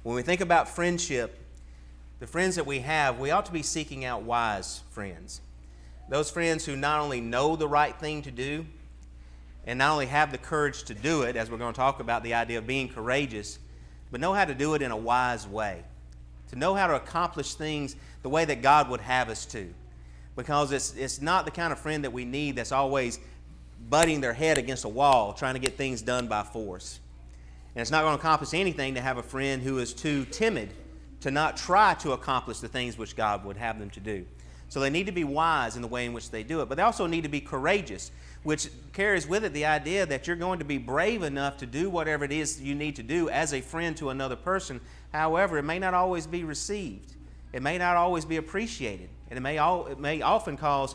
When we think about friendship, the friends that we have, we ought to be seeking out wise friends. Those friends who not only know the right thing to do and not only have the courage to do it, as we're going to talk about the idea of being courageous, but know how to do it in a wise way, to know how to accomplish things the way that God would have us to. Because it's not the kind of friend that we need that's always butting their head against a wall trying to get things done by force. And it's not going to accomplish anything to have a friend who is too timid to not try to accomplish the things which God would have them to do. So they need to be wise in the way in which they do it, but they also need to be courageous, which carries with it the idea that you're going to be brave enough to do whatever it is you need to do as a friend to another person. However, it may not always be received. It may not always be appreciated, and it may often cause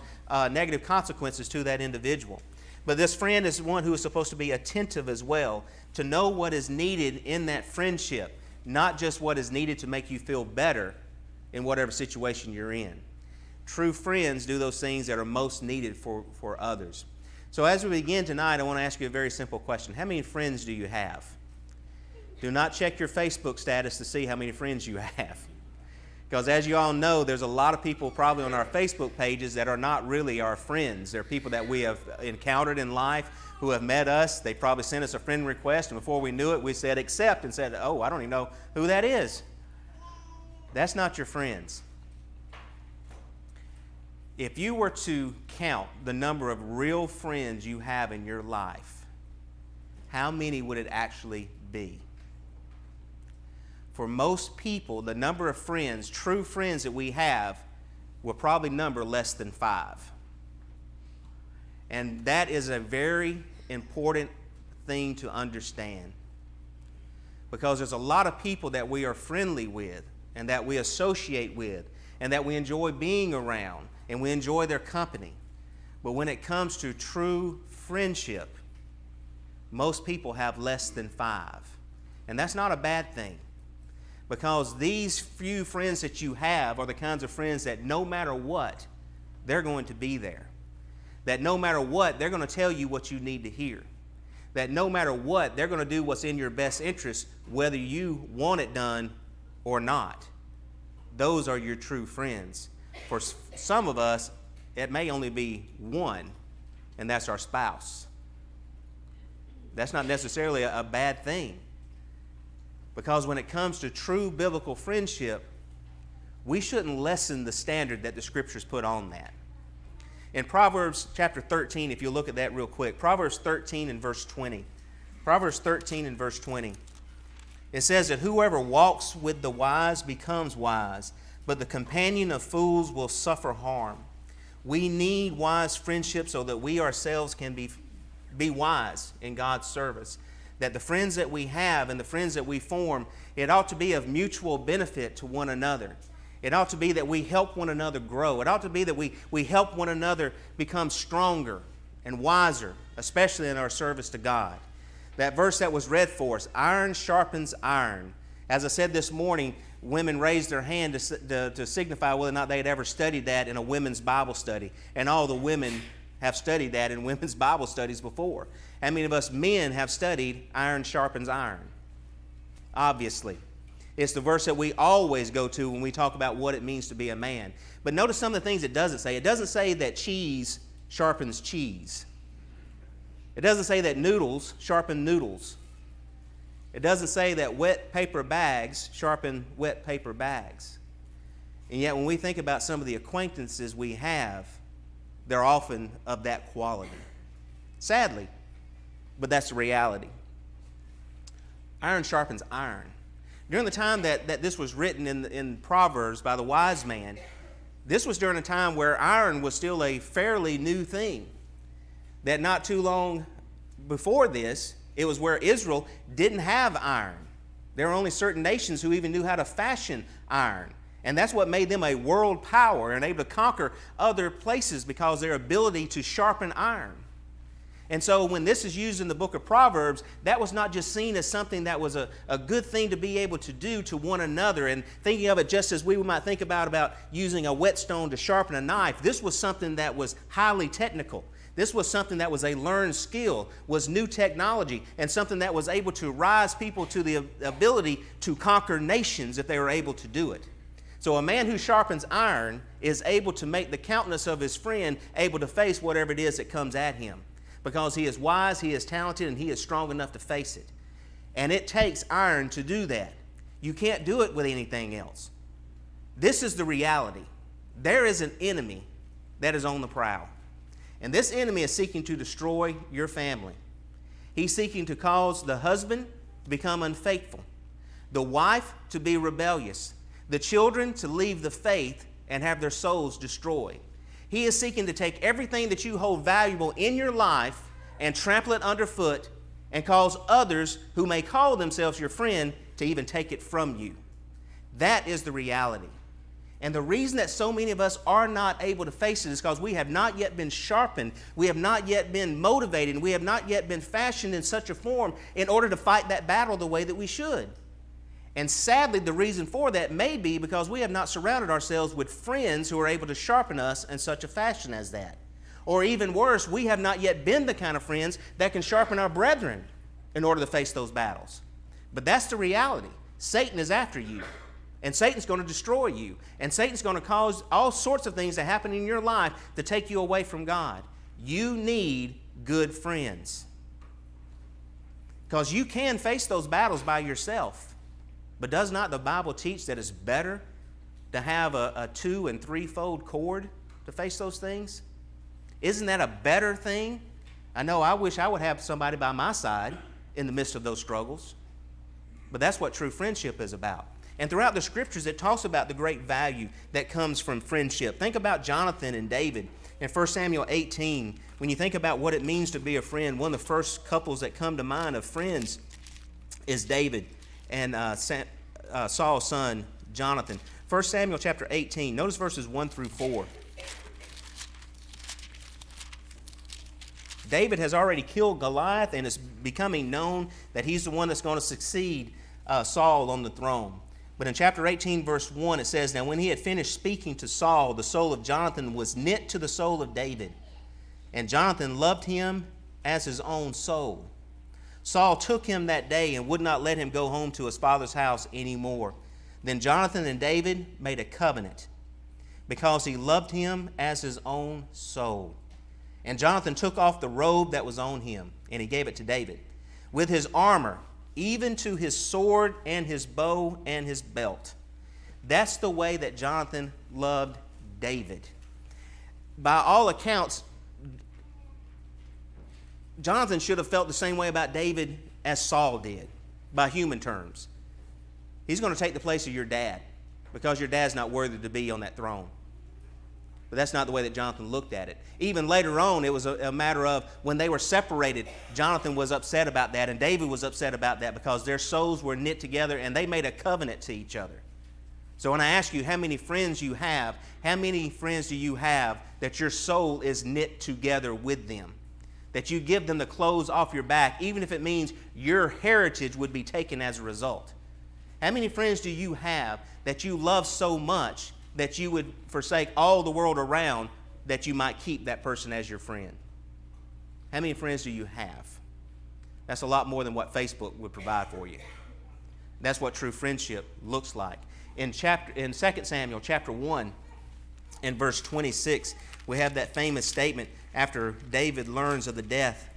negative consequences to that individual. But this friend is one who is supposed to be attentive as well, to know what is needed in that friendship, not just what is needed to make you feel better in whatever situation you're in. True friends do those things that are most needed for others. So as we begin tonight, I want to ask you a very simple question. How many friends do you have? Do not check your Facebook status to see how many friends you have. Because as you all know, there's a lot of people probably on our Facebook pages that are not really our friends. They're people that we have encountered in life who have met us. They probably sent us a friend request, and before we knew it, we said accept and said, oh, I don't even know who that is. That's not your friends. If you were to count the number of real friends you have in your life, how many would it actually be? For most people, the number of friends, true friends that we have, will probably number less than 5. And that is a very important thing to understand. Because there's a lot of people that we are friendly with and that we associate with and that we enjoy being around and we enjoy their company. But when it comes to true friendship, most people have less than 5. And that's not a bad thing. Because these few friends that you have are the kinds of friends that no matter what, they're going to be there. That no matter what, they're going to tell you what you need to hear. That no matter what, they're going to do what's in your best interest, whether you want it done or not. Those are your true friends. For some of us, it may only be one, and that's our spouse. That's not necessarily a bad thing. Because when it comes to true biblical friendship, we shouldn't lessen the standard that the Scriptures put on that. In Proverbs chapter 13, if you look at that real quick, Proverbs 13 and verse 20. Proverbs 13 and verse 20. It says that whoever walks with the wise becomes wise, but the companion of fools will suffer harm. We need wise friendship so that we ourselves can be wise in God's service. That the friends that we have and the friends that we form, it ought to be of mutual benefit to one another. It ought to be that we help one another grow. It ought to be that we help one another become stronger and wiser, especially in our service to God. That verse that was read for us, iron sharpens iron. As I said this morning, women raised their hand to signify whether or not they had ever studied that in a women's Bible study. And all the women have studied that in women's Bible studies before. How many of us men have studied iron sharpens iron? Obviously. It's the verse that we always go to when we talk about what it means to be a man. But notice some of the things it doesn't say. It doesn't say that cheese sharpens cheese. It doesn't say that noodles sharpen noodles. It doesn't say that wet paper bags sharpen wet paper bags. And yet when we think about some of the acquaintances we have, they're often of that quality. Sadly, but that's the reality. Iron sharpens iron. During the time that this was written in Proverbs by the wise man, this was during a time where iron was still a fairly new thing. That not too long before this, it was where Israel didn't have iron. There were only certain nations who even knew how to fashion iron. And that's what made them a world power and able to conquer other places because of their ability to sharpen iron. And so when this is used in the book of Proverbs, that was not just seen as something that was a good thing to be able to do to one another and thinking of it just as we might think about using a whetstone to sharpen a knife. This was something that was highly technical. This was something that was a learned skill, was new technology, and something that was able to rise people to the ability to conquer nations if they were able to do it. So a man who sharpens iron is able to make the countenance of his friend able to face whatever it is that comes at him, because he is wise, he is talented, and he is strong enough to face it. And it takes iron to do that. You can't do it with anything else. This is the reality. There is an enemy that is on the prowl. And this enemy is seeking to destroy your family. He's seeking to cause the husband to become unfaithful, the wife to be rebellious, the children to leave the faith and have their souls destroyed. He is seeking to take everything that you hold valuable in your life and trample it underfoot and cause others who may call themselves your friend to even take it from you. That is the reality. And the reason that so many of us are not able to face it is because we have not yet been sharpened, we have not yet been motivated, and we have not yet been fashioned in such a form in order to fight that battle the way that we should. And sadly, the reason for that may be because we have not surrounded ourselves with friends who are able to sharpen us in such a fashion as that. Or even worse, we have not yet been the kind of friends that can sharpen our brethren in order to face those battles. But that's the reality. Satan is after you. And Satan's going to destroy you. And Satan's going to cause all sorts of things to happen in your life to take you away from God. You need good friends. Because you can face those battles by yourself. But does not the Bible teach that it's better to have a 2- and 3-fold cord to face those things? Isn't that a better thing? I know I wish I would have somebody by my side in the midst of those struggles. But that's what true friendship is about. And throughout the scriptures, it talks about the great value that comes from friendship. Think about Jonathan and David in 1 Samuel 18. When you think about what it means to be a friend, one of the first couples that come to mind of friends is David and Saul's son, Jonathan. 1 Samuel chapter 18, notice verses 1 through 4. David has already killed Goliath, and it's becoming known that he's the one that's going to succeed Saul on the throne. But in chapter 18, verse 1, it says, "Now when he had finished speaking to Saul, the soul of Jonathan was knit to the soul of David, and Jonathan loved him as his own soul. Saul took him that day and would not let him go home to his father's house any more. Then Jonathan and David made a covenant, because he loved him as his own soul. And Jonathan took off the robe that was on him, and he gave it to David, with his armor, even to his sword and his bow and his belt." That's the way that Jonathan loved David. By all accounts, Jonathan should have felt the same way about David as Saul did, by human terms. He's going to take the place of your dad because your dad's not worthy to be on that throne. But that's not the way that Jonathan looked at it. Even later on, it was a matter of when they were separated, Jonathan was upset about that, and David was upset about that because their souls were knit together and they made a covenant to each other. So when I ask you how many friends you have, how many friends do you have that your soul is knit together with them? That you give them the clothes off your back, even if it means your heritage would be taken as a result? How many friends do you have that you love so much that you would forsake all the world around that you might keep that person as your friend? How many friends do you have? That's a lot more than what Facebook would provide for you. That's what true friendship looks like. In 2 Samuel chapter 1 and verse 26, we have that famous statement after David learns of the death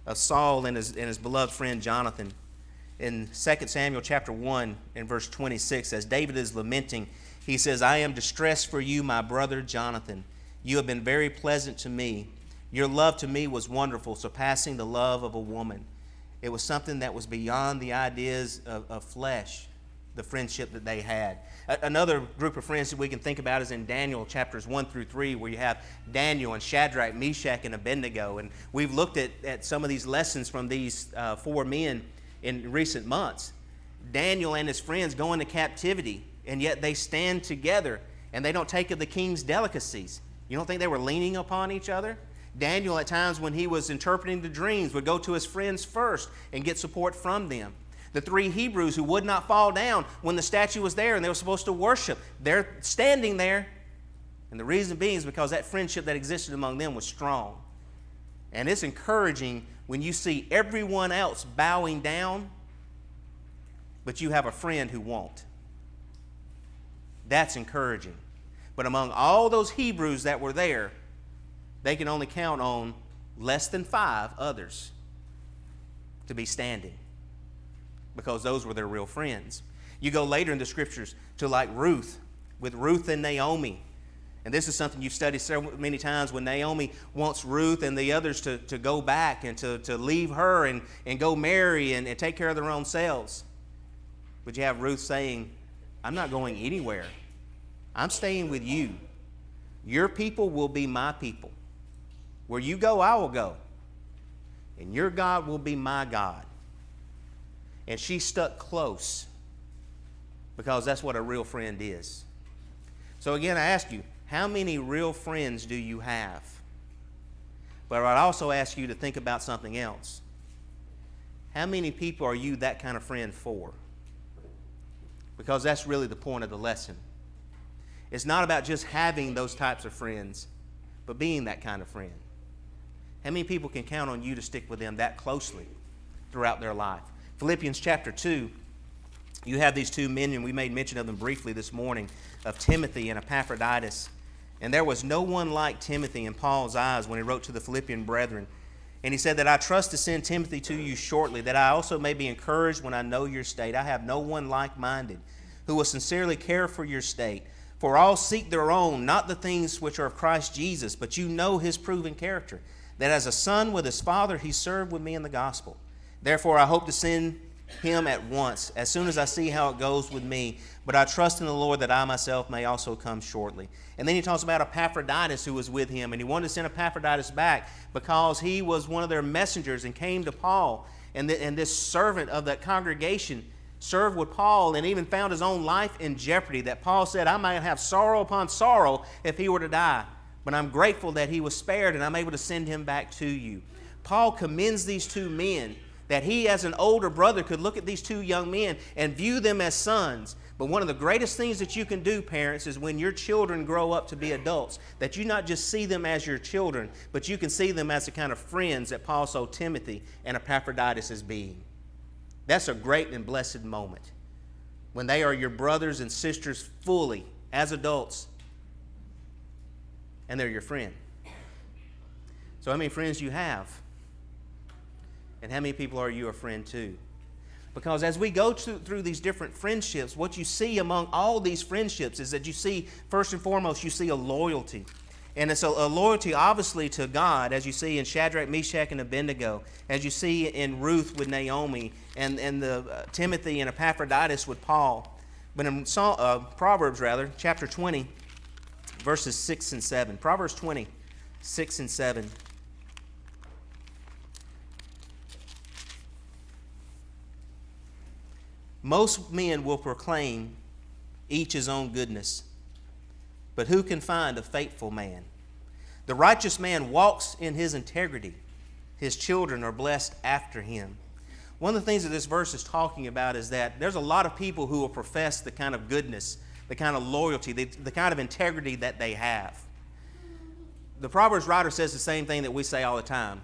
of Saul and his beloved friend Jonathan. In 2 Samuel chapter 1 and verse 26, as David is lamenting, he says, "I am distressed for you, my brother Jonathan. You have been very pleasant to me. Your love to me was wonderful, surpassing the love of a woman." It was something that was beyond the ideas of flesh, the friendship that they had. Another group of friends that we can think about is in Daniel chapters 1 through 3, where you have Daniel and Shadrach, Meshach, and Abednego. And we've looked at some of these lessons from these 4 men in recent months. Daniel and his friends go into captivity, and yet they stand together, and they don't take of the king's delicacies. You don't think they were leaning upon each other? Daniel, at times when he was interpreting the dreams, would go to his friends first and get support from them. The 3 Hebrews who would not fall down when the statue was there and they were supposed to worship, they're standing there. And the reason being is because that friendship that existed among them was strong. And it's encouraging when you see everyone else bowing down, but you have a friend who won't. That's encouraging. But among all those Hebrews that were there, they can only count on less than 5 others to be standing, because those were their real friends. You go later in the scriptures to like Ruth, with Ruth and Naomi. And this is something you've studied so many times, when Naomi wants Ruth and the others to go back and to leave her and go marry and take care of their own selves. But you have Ruth saying, I'm not going anywhere. I'm staying with you. Your people will be my people. Where you go, I will go. And your God will be my God. And she stuck close, because that's what a real friend is. So again, I ask you, how many real friends do you have? But I'd also ask you to think about something else. How many people are you that kind of friend for? Because that's really the point of the lesson. It's not about just having those types of friends, but being that kind of friend. How many people can count on you to stick with them that closely throughout their life? Philippians chapter 2, you have these 2 men, and we made mention of them briefly this morning, of Timothy and Epaphroditus. And there was no one like Timothy in Paul's eyes when he wrote to the Philippian brethren. And he said that I trust to send Timothy to you shortly, that I also may be encouraged when I know your state. I have no one like-minded who will sincerely care for your state. For all seek their own, not the things which are of Christ Jesus, but you know his proven character, that as a son with his father he served with me in the gospel. Therefore I hope to send him at once, as soon as I see how it goes with me. But I trust in the Lord that I myself may also come shortly. And then he talks about Epaphroditus who was with him. And he wanted to send Epaphroditus back because he was one of their messengers and came to Paul. And this servant of that congregation served with Paul and even found his own life in jeopardy, that Paul said, I might have sorrow upon sorrow if he were to die. But I'm grateful that he was spared, and I'm able to send him back to you. Paul commends these 2 men, that he as an older brother could look at these 2 young men and view them as sons. But one of the greatest things that you can do, parents, is when your children grow up to be adults, that you not just see them as your children, but you can see them as the kind of friends that Paul saw Timothy and Epaphroditus as being. That's a great and blessed moment, when they are your brothers and sisters fully as adults, and they're your friend. So how many friends do you have? And how many people are you a friend to? Because as we go through these different friendships, what you see among all these friendships is that you see, first and foremost, you see a loyalty. And it's a loyalty, obviously, to God, as you see in Shadrach, Meshach, and Abednego, as you see in Ruth with Naomi, and the Timothy and Epaphroditus with Paul. But in Proverbs, chapter 20, verses 6 and 7. Proverbs 20, 6 and 7. Most men will proclaim each his own goodness, but who can find a faithful man? The righteous man walks in his integrity. His children are blessed after him. One of the things that this verse is talking about is that there's a lot of people who will profess the kind of goodness, the kind of loyalty, the kind of integrity that they have. The Proverbs writer says the same thing that we say all the time.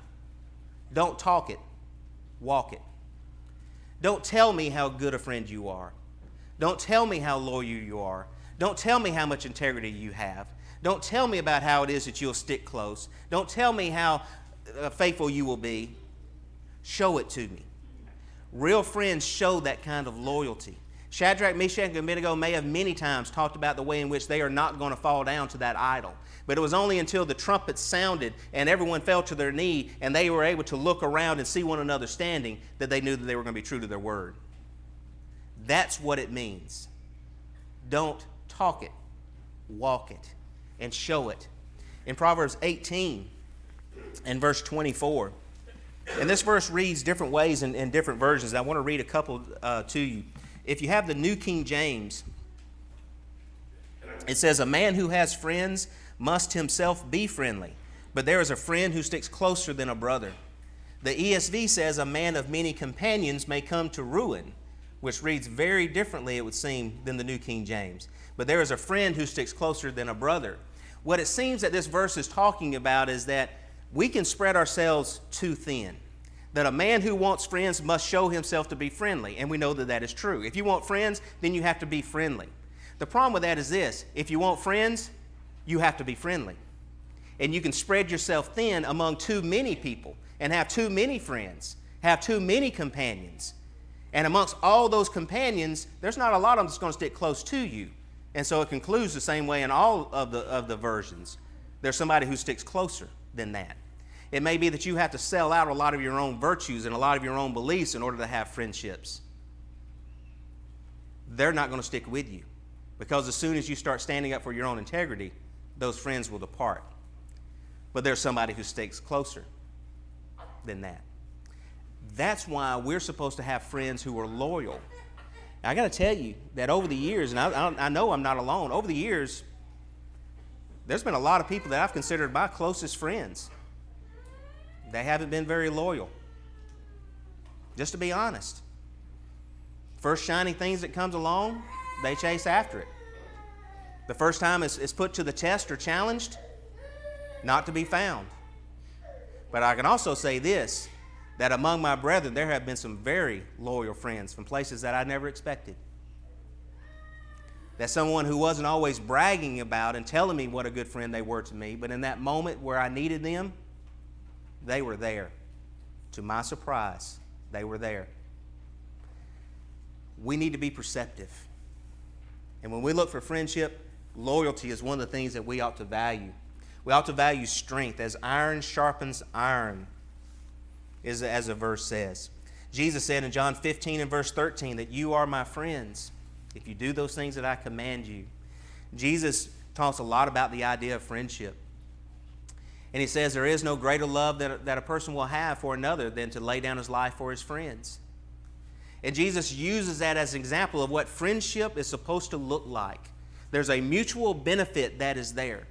Don't talk it, walk it. Don't tell me how good a friend you are. Don't tell me how loyal you are. Don't tell me how much integrity you have. Don't tell me about how it is that you'll stick close. Don't tell me how faithful you will be. Show it to me. Real friends show that kind of loyalty. Shadrach, Meshach, and Abednego may have many times talked about the way in which they are not going to fall down to that idol. But it was only until the trumpet sounded and everyone fell to their knee and they were able to look around and see one another standing that they knew that they were going to be true to their word. That's what it means. Don't talk it, walk it, and show it. In Proverbs 18 and verse 24, and this verse reads different ways in different versions. I want to read a couple to you. If you have the New King James, it says, a man who has friends must himself be friendly, but there is a friend who sticks closer than a brother. The ESV says, a man of many companions may come to ruin, which reads very differently, it would seem, than the New King James. But there is a friend who sticks closer than a brother. What it seems that this verse is talking about is that we can spread ourselves too thin. That a man who wants friends must show himself to be friendly, and we know that that is true. If you want friends, then you have to be friendly. The problem with that is this: if you want friends, you have to be friendly. And you can spread yourself thin among too many people and have too many friends, have too many companions. And amongst all those companions, there's not a lot of them that's going to stick close to you. And so it concludes the same way in all of the versions. There's somebody who sticks closer than that. It may be that you have to sell out a lot of your own virtues and a lot of your own beliefs in order to have friendships. They're not going to stick with you, because as soon as you start standing up for your own integrity, those friends will depart. But there's somebody who sticks closer than that. That's why we're supposed to have friends who are loyal. Now, I got to tell you that over the years, and I know I'm not alone, over the years, there's been a lot of people that I've considered my closest friends. They haven't been very loyal. Just to be honest. First shiny things that comes along, they chase after it. The first time it's put to the test or challenged, not to be found. But I can also say this, that among my brethren, there have been some very loyal friends from places that I never expected. That someone who wasn't always bragging about and telling me what a good friend they were to me, but in that moment where I needed them, they were there. To my surprise, they were there. We need to be perceptive. And when we look for friendship, loyalty is one of the things that we ought to value. We ought to value strength, as iron sharpens iron, as the verse says. Jesus said in John 15 and verse 13 that you are my friends if you do those things that I command you. Jesus talks a lot about the idea of friendship. And he says there is no greater love that a person will have for another than to lay down his life for his friends. And Jesus uses that as an example of what friendship is supposed to look like. There's a mutual benefit that is there.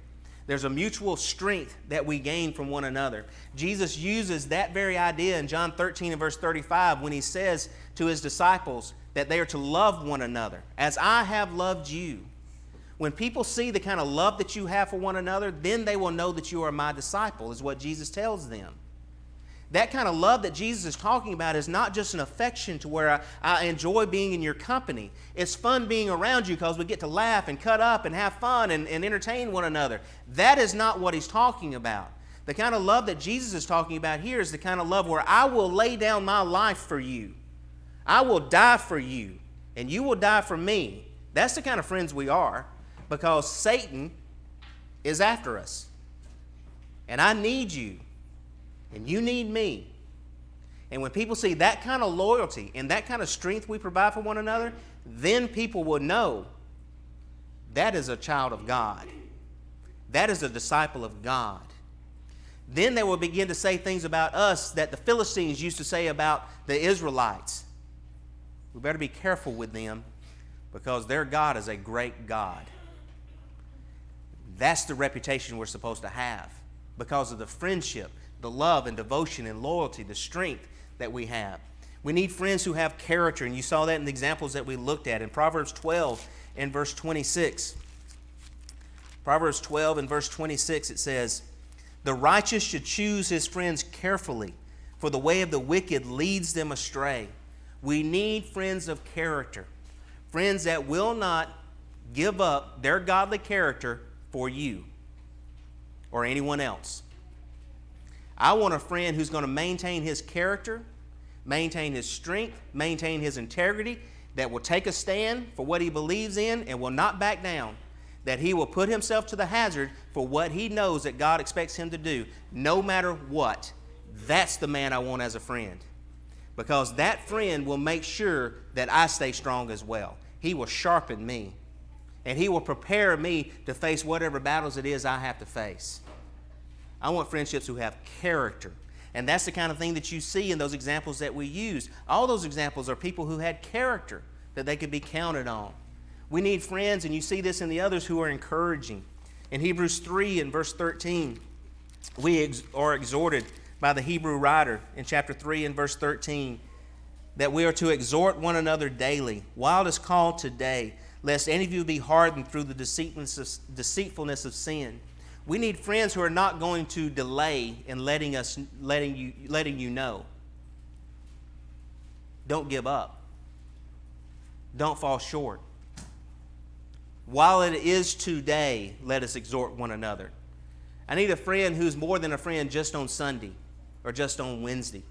There's a mutual strength that we gain from one another. Jesus uses that very idea in John 13 and verse 35 when he says to his disciples that they are to love one another as I have loved you. When people see the kind of love that you have for one another, then they will know that you are my disciple, is what Jesus tells them. That kind of love that Jesus is talking about is not just an affection to where I enjoy being in your company. It's fun being around you because we get to laugh and cut up and have fun and entertain one another. That is not what he's talking about. The kind of love that Jesus is talking about here is the kind of love where I will lay down my life for you. I will die for you, and you will die for me. That's the kind of friends we are, because Satan is after us. And I need you. And you need me. And when people see that kind of loyalty and that kind of strength we provide for one another, then people will know that is a child of God. That is a disciple of God. Then they will begin to say things about us that the Philistines used to say about the Israelites. We better be careful with them because their God is a great God. That's the reputation we're supposed to have because of the friendship, the love and devotion and loyalty, the strength that we have. We need friends who have character, and you saw that in the examples that we looked at in Proverbs 12 and verse 26. Proverbs 12 and verse 26, it says, the righteous should choose his friends carefully, for the way of the wicked leads them astray. We need friends of character, friends that will not give up their godly character for you or anyone else. I want a friend who's going to maintain his character, maintain his strength, maintain his integrity, that will take a stand for what he believes in and will not back down, that he will put himself to the hazard for what he knows that God expects him to do, no matter what. That's the man I want as a friend, because that friend will make sure that I stay strong as well. He will sharpen me, and he will prepare me to face whatever battles it is I have to face. I want friendships who have character. And that's the kind of thing that you see in those examples that we use. All those examples are people who had character that they could be counted on. We need friends, and you see this in the others, who are encouraging. In Hebrews 3 and verse 13, we are exhorted by the Hebrew writer in chapter 3 and verse 13 that we are to exhort one another daily, while it is called today, lest any of you be hardened through the deceitfulness of sin. We need friends who are not going to delay in letting you know. Don't give up. Don't fall short. While it is today, let us exhort one another. I need a friend who's more than a friend just on Sunday or just on Wednesday.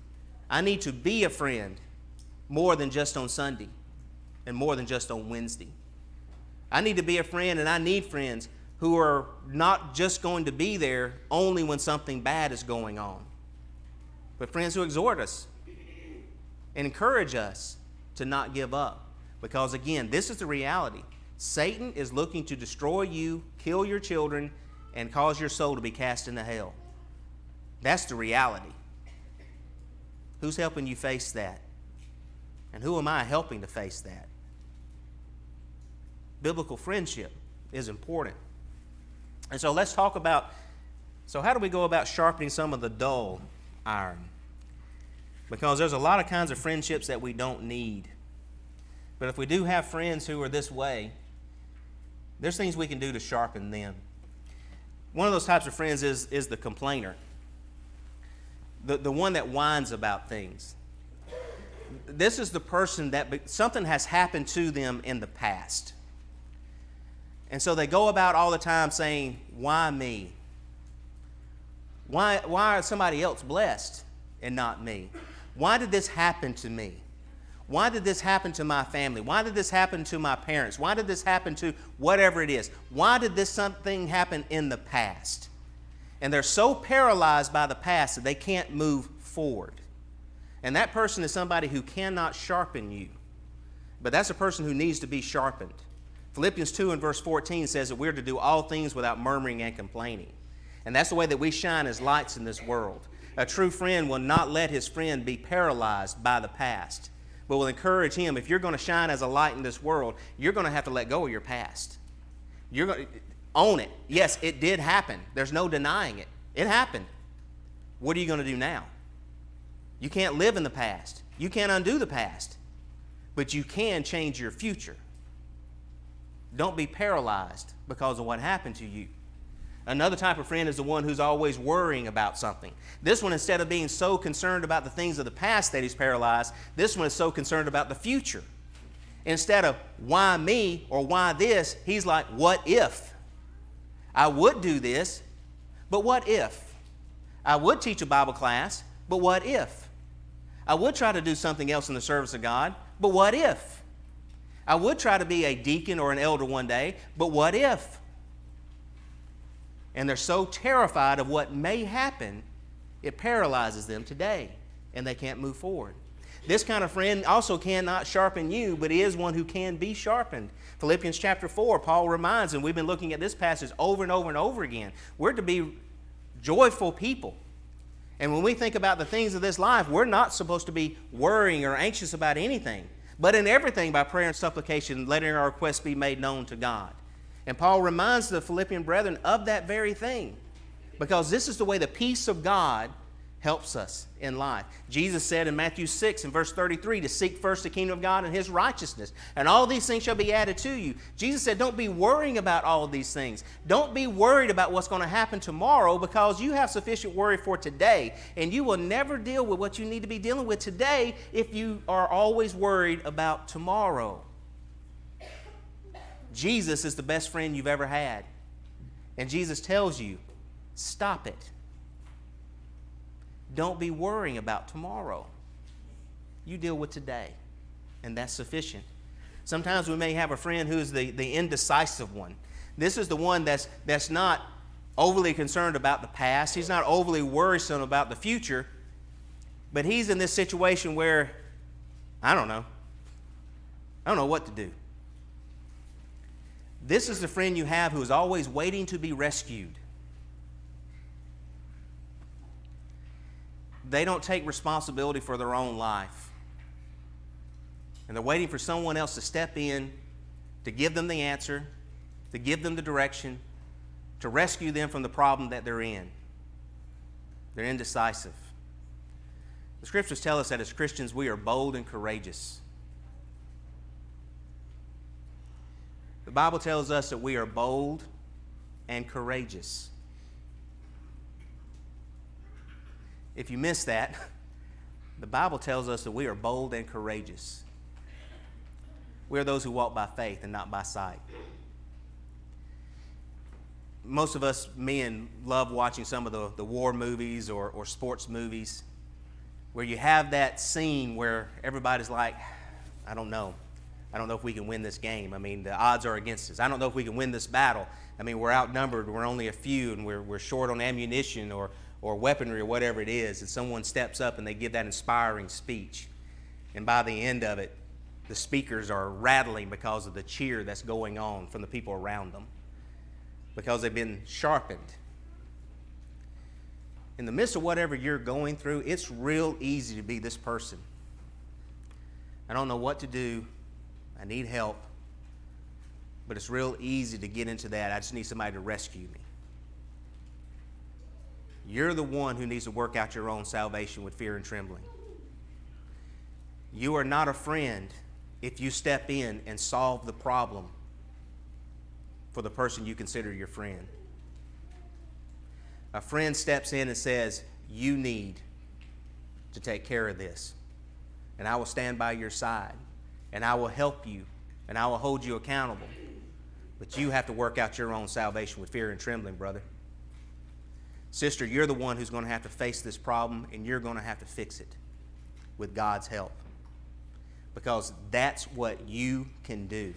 I need to be a friend more than just on Sunday and more than just on Wednesday. I need to be a friend, and I need friends who are not just going to be there only when something bad is going on, but friends who exhort us and encourage us to not give up. Because again, this is the reality. Satan is looking to destroy you, kill your children, and cause your soul to be cast into hell. That's the reality. Who's helping you face that? And who am I helping to face that? Biblical friendship is important. And so let's talk about, so how do we go about sharpening some of the dull iron? Because there's a lot of kinds of friendships that we don't need. But if we do have friends who are this way, there's things we can do to sharpen them. One of those types of friends is the complainer. The one that whines about things. This is the person that something has happened to them in the past. And so they go about all the time saying, why me? Why is somebody else blessed and not me? Why did this happen to me? Why did this happen to my family? Why did this happen to my parents? Why did this happen to whatever it is? Why did this something happen in the past? And they're so paralyzed by the past that they can't move forward. And that person is somebody who cannot sharpen you. But that's a person who needs to be sharpened. Philippians 2 and verse 14 says that we're to do all things without murmuring and complaining. And that's the way that we shine as lights in this world. A true friend will not let his friend be paralyzed by the past, but will encourage him. If you're going to shine as a light in this world, you're going to have to let go of your past. You're going to own it. Yes, it did happen. There's no denying it. It happened. What are you going to do now? You can't live in the past. You can't undo the past. But you can change your future. Don't be paralyzed because of what happened to you. Another type of friend is the one who's always worrying about something. This one, instead of being so concerned about the things of the past that he's paralyzed, this one is so concerned about the future. Instead of why me or why this, he's like, what if? I would do this, but what if? I would teach a Bible class, but what if? I would try to do something else in the service of God, but what if? I would try to be a deacon or an elder one day, but what if? And they're so terrified of what may happen, it paralyzes them today, and they can't move forward. This kind of friend also cannot sharpen you, but is one who can be sharpened. Philippians chapter 4, Paul reminds, and we've been looking at this passage over and over and over again, we're to be joyful people. And when we think about the things of this life, we're not supposed to be worrying or anxious about anything, but in everything by prayer and supplication, letting our requests be made known to God. And Paul reminds the Philippian brethren of that very thing, because this is the way the peace of God helps us in life. Jesus said in Matthew 6 and verse 33 to seek first the kingdom of God and His righteousness, and all these things shall be added to you. Jesus said, don't be worrying about all of these things. Don't be worried about what's going to happen tomorrow, because you have sufficient worry for today, and you will never deal with what you need to be dealing with today if you are always worried about tomorrow. Jesus is the best friend you've ever had. And Jesus tells you, stop it. Don't be worrying about tomorrow. You deal with today, and that's sufficient. Sometimes we may have a friend who's the indecisive one. This is the one that's not overly concerned about the past. He's not overly worrisome about the future, but he's in this situation where, I don't know what to do. This is the friend you have who is always waiting to be rescued. They don't take responsibility for their own life. And they're waiting for someone else to step in, to give them the answer, to give them the direction, to rescue them from the problem that they're in. They're indecisive. The Scriptures tell us that as Christians we are bold and courageous. The Bible tells us that we are bold and courageous. if you missed that, the Bible tells us that we are bold and courageous. We are those who walk by faith and not by sight. Most of us men love watching some of the war movies or sports movies where you have that scene where everybody's like, I don't know if we can win this game. I mean, the odds are against us. I don't know if we can win this battle. I mean, we're outnumbered. We're only a few, and we're short on ammunition or weaponry or whatever it is. And someone steps up and they give that inspiring speech. And by the end of it, the speakers are rattling because of the cheer that's going on from the people around them, because they've been sharpened. In the midst of whatever you're going through, it's real easy to be this person. I don't know what to do. I need help. But it's real easy to get into that. I just need somebody to rescue me. You're the one who needs to work out your own salvation with fear and trembling. You are not a friend if you step in and solve the problem for the person you consider your friend. A friend steps in and says, you need to take care of this, and I will stand by your side, and I will help you, and I will hold you accountable. But you have to work out your own salvation with fear and trembling, brother. Sister, you're the one who's going to have to face this problem, and you're going to have to fix it with God's help, because that's what you can do.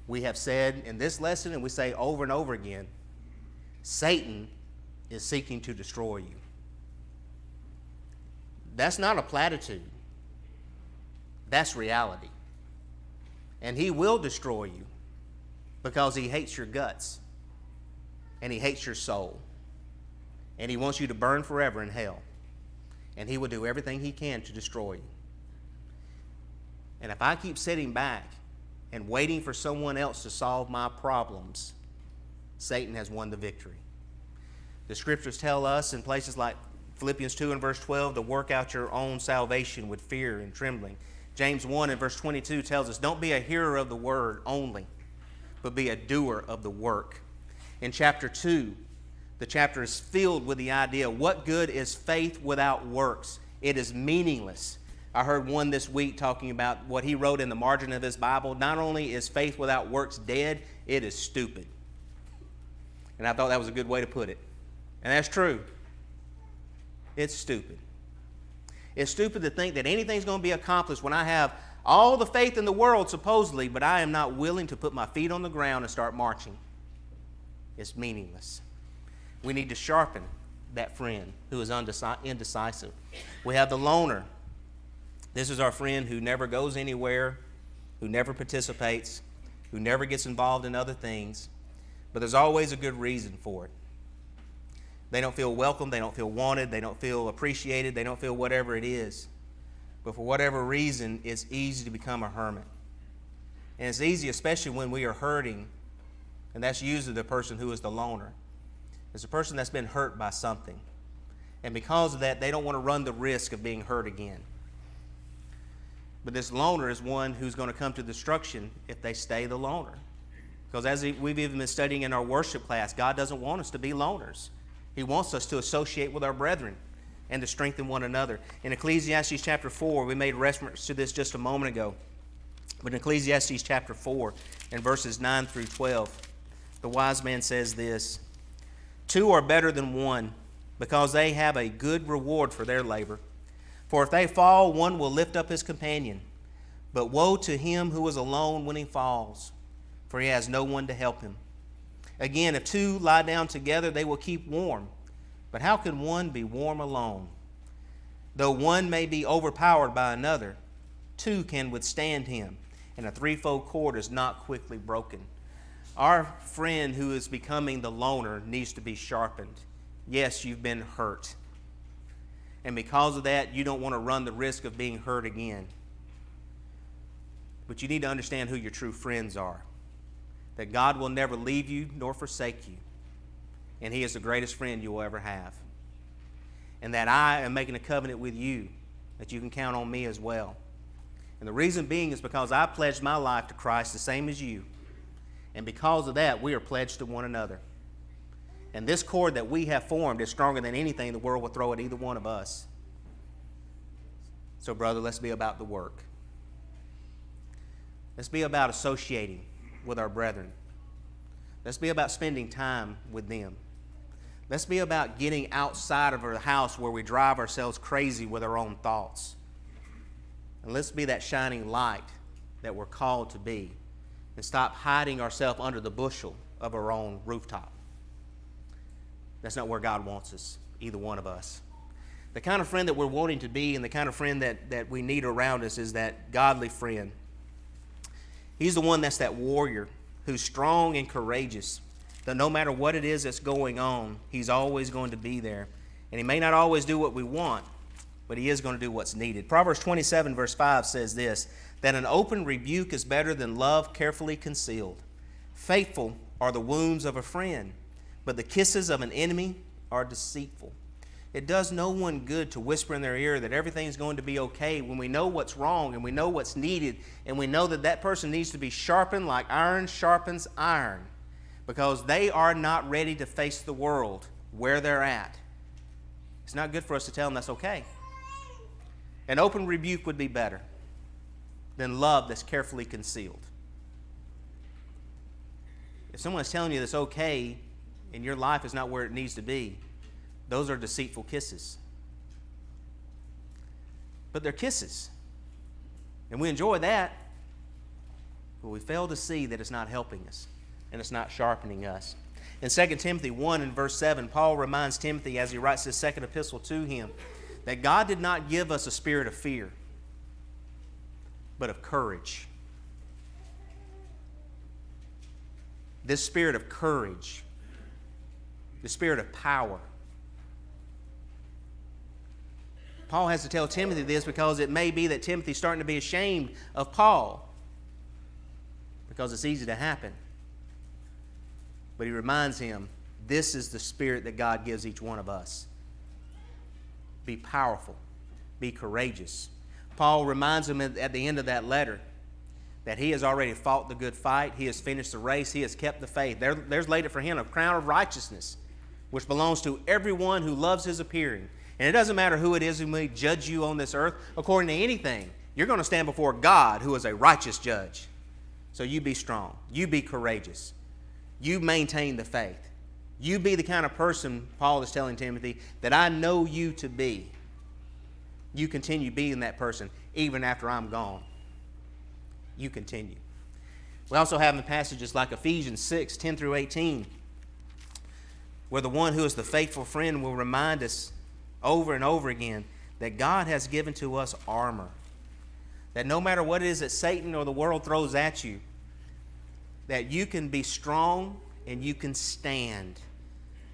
We have said in this lesson, and we say over and over again, Satan is seeking to destroy you. That's not a platitude. That's reality. And he will destroy you because he hates your guts, and he hates your soul, and he wants you to burn forever in hell. And he will do everything he can to destroy you. And if I keep sitting back and waiting for someone else to solve my problems, Satan has won the victory. The scriptures tell us in places like Philippians 2 and verse 12 to work out your own salvation with fear and trembling. James 1 and verse 22 tells us, don't be a hearer of the word only, but be a doer of the work. In chapter 2, the chapter is filled with the idea, what good is faith without works? It is meaningless. I heard one this week talking about what he wrote in the margin of his Bible. Not only is faith without works dead, it is stupid. And I thought that was a good way to put it. And that's true. It's stupid. It's stupid to think that anything's going to be accomplished when I have all the faith in the world, supposedly, but I am not willing to put my feet on the ground and start marching. It's meaningless. We need to sharpen that friend who is indecisive. We have the loner. This is our friend who never goes anywhere, who never participates, who never gets involved in other things, but there's always a good reason for it. They don't feel welcome, they don't feel wanted, they don't feel appreciated, they don't feel whatever it is. But for whatever reason, it's easy to become a hermit. And it's easy, especially when we are hurting, and that's usually the person who is the loner. It's a person that's been hurt by something. And because of that, they don't want to run the risk of being hurt again. But this loner is one who's going to come to destruction if they stay the loner. Because as we've even been studying in our worship class, God doesn't want us to be loners. He wants us to associate with our brethren and to strengthen one another. In Ecclesiastes chapter 4, we made reference to this just a moment ago. But in Ecclesiastes chapter 4, in verses 9 through 12, the wise man says this, 2 are better than 1, because they have a good reward for their labor. For if they fall, one will lift up his companion. But woe to him who is alone when he falls, for he has no one to help him. Again, if 2 lie down together, they will keep warm. But how can one be warm alone? Though one may be overpowered by another, 2 can withstand him, and a threefold cord is not quickly broken. Our friend who is becoming the loner needs to be sharpened. Yes, you've been hurt. And because of that, you don't want to run the risk of being hurt again. But you need to understand who your true friends are. That God will never leave you nor forsake you. And he is the greatest friend you will ever have. And that I am making a covenant with you that you can count on me as well. And the reason being is because I pledged my life to Christ the same as you. And because of that, we are pledged to one another. And this cord that we have formed is stronger than anything the world will throw at either one of us. So, brother, let's be about the work. Let's be about associating with our brethren. Let's be about spending time with them. Let's be about getting outside of our house where we drive ourselves crazy with our own thoughts. And let's be that shining light that we're called to be, and stop hiding ourselves under the bushel of our own rooftop. That's not where God wants us, either one of us. The kind of friend that we're wanting to be and the kind of friend that we need around us is that godly friend. He's the one that's that warrior who's strong and courageous, that no matter what it is that's going on, he's always going to be there. And he may not always do what we want, but he is going to do what's needed. Proverbs 27 verse 5 says this, that an open rebuke is better than love carefully concealed. Faithful are the wounds of a friend, but the kisses of an enemy are deceitful. It does no one good to whisper in their ear that everything's going to be okay when we know what's wrong and we know what's needed, and we know that that person needs to be sharpened like iron sharpens iron, because they are not ready to face the world where they're at. It's not good for us to tell them that's okay. An open rebuke would be better than love that's carefully concealed. If someone's telling you that's okay and your life is not where it needs to be, those are deceitful kisses. But they're kisses. And we enjoy that, but we fail to see that it's not helping us and it's not sharpening us. In 2 Timothy 1 and verse 7, Paul reminds Timothy as he writes his second epistle to him that God did not give us a spirit of fear, but of courage. This spirit of courage, the spirit of power. Paul has to tell Timothy this because it may be that Timothy's starting to be ashamed of Paul, because it's easy to happen. But he reminds him, this is the spirit that God gives each one of us. Be powerful. Be courageous. Paul reminds him at the end of that letter that he has already fought the good fight. He has finished the race. He has kept the faith. There's laid it for him a crown of righteousness, which belongs to everyone who loves his appearing. And it doesn't matter who it is who may judge you on this earth. According to anything, you're going to stand before God, who is a righteous judge. So you be strong. You be courageous. You maintain the faith. You be the kind of person, Paul is telling Timothy, that I know you to be. You continue being that person even after I'm gone. You continue. We also have in passages like Ephesians 6, 10 through 18, where the one who is the faithful friend will remind us over and over again that God has given to us armor. That no matter what it is that Satan or the world throws at you, that you can be strong and you can stand.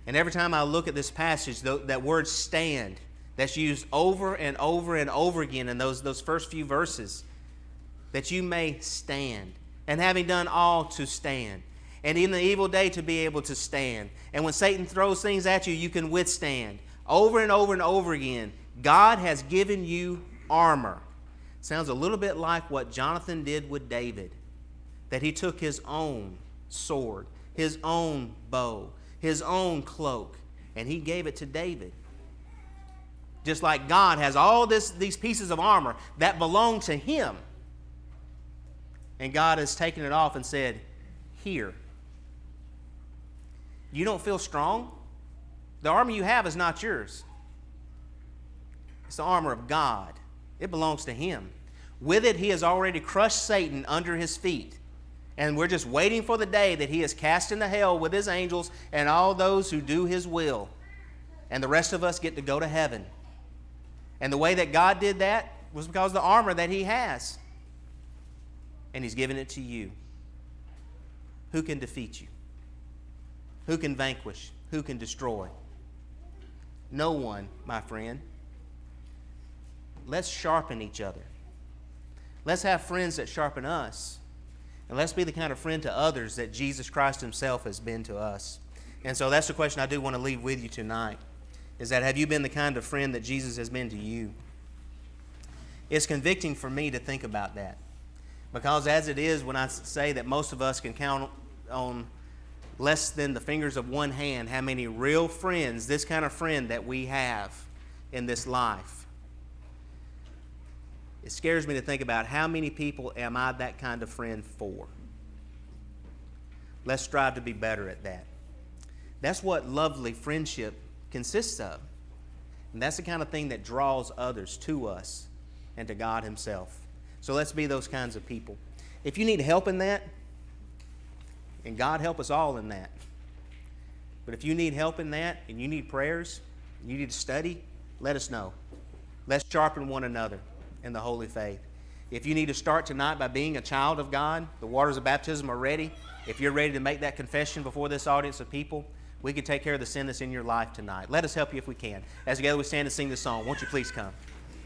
And every time I look at this passage, that word stand, that's used over and over and over again in those first few verses, that you may stand. And having done all, to stand. And in the evil day, to be able to stand. And when Satan throws things at you, you can withstand. Over and over and over again, God has given you armor. Sounds a little bit like what Jonathan did with David. That he took his own sword, his own bow, his own cloak, and he gave it to David. Just like God has all these pieces of armor that belong to him. And God has taken it off and said, here. You don't feel strong? The armor you have is not yours. It's the armor of God. It belongs to him. With it, he has already crushed Satan under his feet. And we're just waiting for the day that he is cast into hell with his angels and all those who do his will. And the rest of us get to go to heaven. And the way that God did that was because of the armor that he has. And he's given it to you. Who can defeat you? Who can vanquish? Who can destroy? No one, my friend. Let's sharpen each other. Let's have friends that sharpen us. And let's be the kind of friend to others that Jesus Christ himself has been to us. And so that's the question I do want to leave with you tonight, is that have you been the kind of friend that Jesus has been to you? It's convicting for me to think about that. Because as it is, when I say that most of us can count on less than the fingers of one hand how many real friends, this kind of friend that we have in this life. It scares me to think about how many people am I that kind of friend for. Let's strive to be better at that. That's what lovely friendship consists of. And that's the kind of thing that draws others to us and to God Himself. So let's be those kinds of people. If you need help in that, and God help us all in that, but if you need help in that and you need prayers, you need to study, let us know. Let's sharpen one another in the holy faith. If you need to start tonight by being a child of God, the waters of baptism are ready. If you're ready to make that confession before this audience of people, we can take care of the sin that's in your life tonight. Let us help you if we can. As together we stand and sing this song, won't you please come?